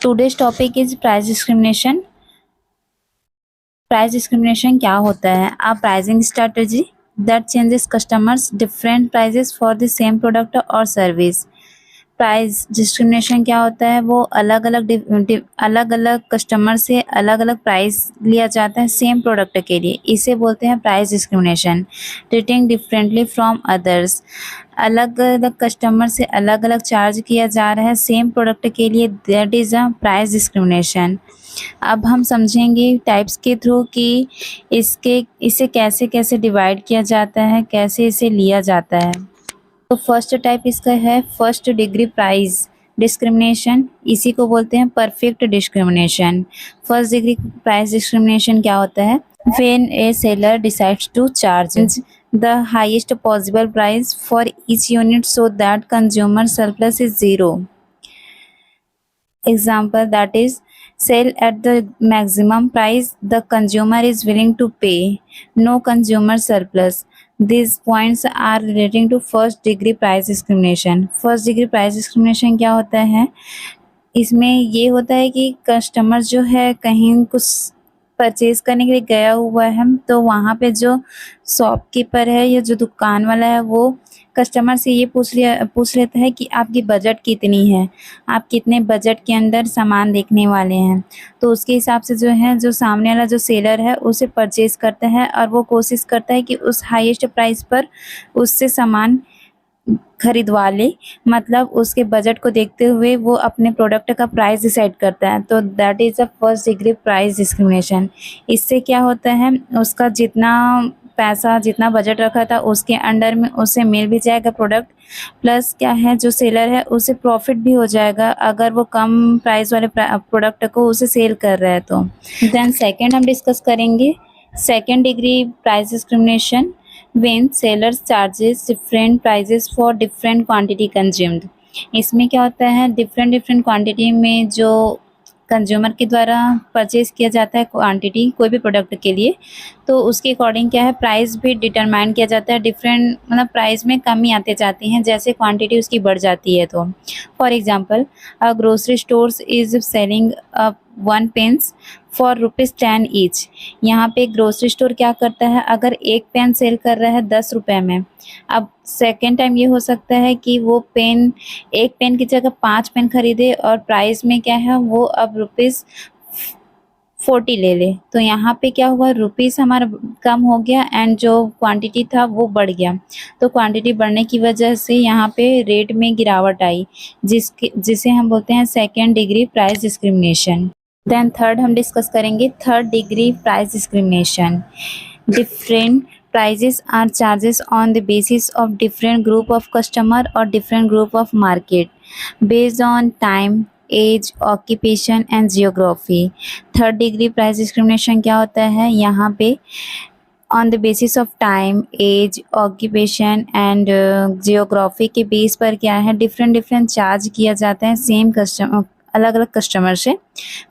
Today's topic is price discrimination. Price discrimination क्या होता है? A pricing strategy that changes customers different prices for the same product or service. Price discrimination क्या होता है? वो अलग अलग कस्टमर से अलग अलग प्राइस लिया जाता है सेम प्रोडक्ट के लिए, इसे बोलते हैं price discrimination. Treating differently from others, अलग अलग कस्टमर से अलग अलग चार्ज किया जा रहा है सेम प्रोडक्ट के लिए, that is a price discrimination. अब हम समझेंगे टाइप्स के थ्रू कि इसे कैसे कैसे डिवाइड किया जाता है, कैसे इसे लिया जाता है. तो फर्स्ट टाइप इसका है फर्स्ट डिग्री प्राइस डिस्क्रिमिनेशन, इसी को बोलते हैं perfect discrimination. First degree price discrimination क्या होता है? When a seller decides to charge the highest possible price for each unit so that consumer surplus is zero. Example, that is, sell at the maximum price the consumer is willing to pay, no consumer surplus. These points are relating to first degree price discrimination. First degree price discrimination क्या होता है? इसमें ये होता है कि customer जो है कहीं कुछ परचेज करने के लिए गया हुआ है, तो वहाँ पे जो शॉपकीपर है या जो दुकान वाला है वो कस्टमर से ये पूछ लेता है कि आपकी बजट कितनी है, आप कितने बजट के अंदर सामान देखने वाले हैं. तो उसके हिसाब से जो है जो सामने वाला जो सेलर है उसे परचेज करता है और वो कोशिश करता है कि उस हाईएस्ट प्राइस पर उससे सामान खरीदवा ले, मतलब उसके बजट को देखते हुए वो अपने प्रोडक्ट का प्राइस डिसाइड करता है. तो that is a first degree price discrimination. इससे क्या होता है, उसका जितना पैसा जितना बजट रखा था उसके अंडर में उसे मिल भी जाएगा प्रोडक्ट, प्लस क्या है जो सेलर है उसे प्रॉफिट भी हो जाएगा अगर वो कम प्राइस वाले प्रोडक्ट को उसे सेल कर रहा है. तो देन सेकेंड हम डिस्कस करेंगे second degree price discrimination. When sellers charges different prices for different quantity consumed. इसमें क्या होता है, डिफरेंट क्वांटिटी में जो कंज्यूमर के द्वारा परचेज किया जाता है क्वांटिटी कोई भी प्रोडक्ट के लिए, तो उसके अकॉर्डिंग क्या है प्राइस भी डिटरमाइन किया जाता है. डिफरेंट मतलब प्राइस में कमी आते जाती हैं जैसे क्वांटिटी उसकी बढ़ जाती है. तो for example, a grocery stores is selling a 1 pens for ₹10 each. यहाँ पे ग्रोसरी स्टोर क्या करता है, अगर एक पेन सेल कर रहा है 10 रुपये में, अब सेकेंड टाइम ये हो सकता है कि वो पेन एक पेन की जगह 5 पेन खरीदे और प्राइस में क्या है वो अब ₹40 ले ले. तो यहाँ पे क्या हुआ, रुपीस हमारा कम हो गया एंड जो क्वांटिटी था वो बढ़ गया. तो क्वांटिटी बढ़ने की वजह से यहाँ पे रेट में गिरावट आई, जिसे हम बोलते हैं second degree price discrimination. Then third हम डिस्कस करेंगे third degree price discrimination. Different prices are charges on the basis of different group of customer or different group of market based on time, age, occupation and geography. Third degree price discrimination क्या होता है, यहाँ पे on the basis of time, age, occupation and geography के base पर क्या है different charge किया जाता है सेम कस्टमर अलग अलग कस्टमर से.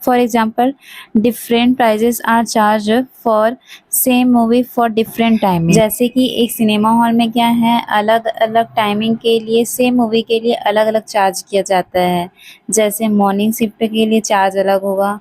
For example, different prices are charge for same movie for different timing. जैसे कि एक सिनेमा हॉल में क्या है अलग अलग टाइमिंग के लिए सेम मूवी के लिए अलग अलग चार्ज किया जाता है. जैसे मॉर्निंग शिफ्ट के लिए चार्ज अलग होगा,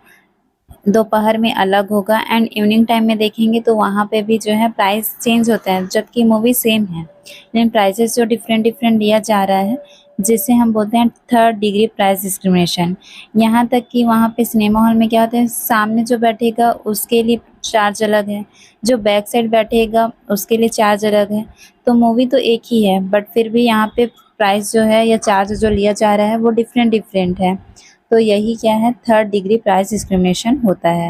दोपहर में अलग होगा एंड इवनिंग टाइम में देखेंगे तो वहाँ पे भी जो है प्राइस चेंज होता है जबकि मूवी सेम है, लेकिन प्राइसेस जो डिफरेंट लिया जा रहा है, जिसे हम बोलते हैं थर्ड डिग्री प्राइस डिस्क्रिमिनेशन. यहाँ तक कि वहाँ पे सिनेमा हॉल में क्या होता है, सामने जो बैठेगा उसके लिए चार्ज अलग है, जो बैक साइड बैठेगा उसके लिए चार्ज अलग है. तो मूवी तो एक ही है बट फिर भी यहाँ पे प्राइस जो है या चार्ज जो लिया जा रहा है वो डिफरेंट है. तो यही क्या है थर्ड डिग्री प्राइस डिस्क्रिमिनेशन होता है.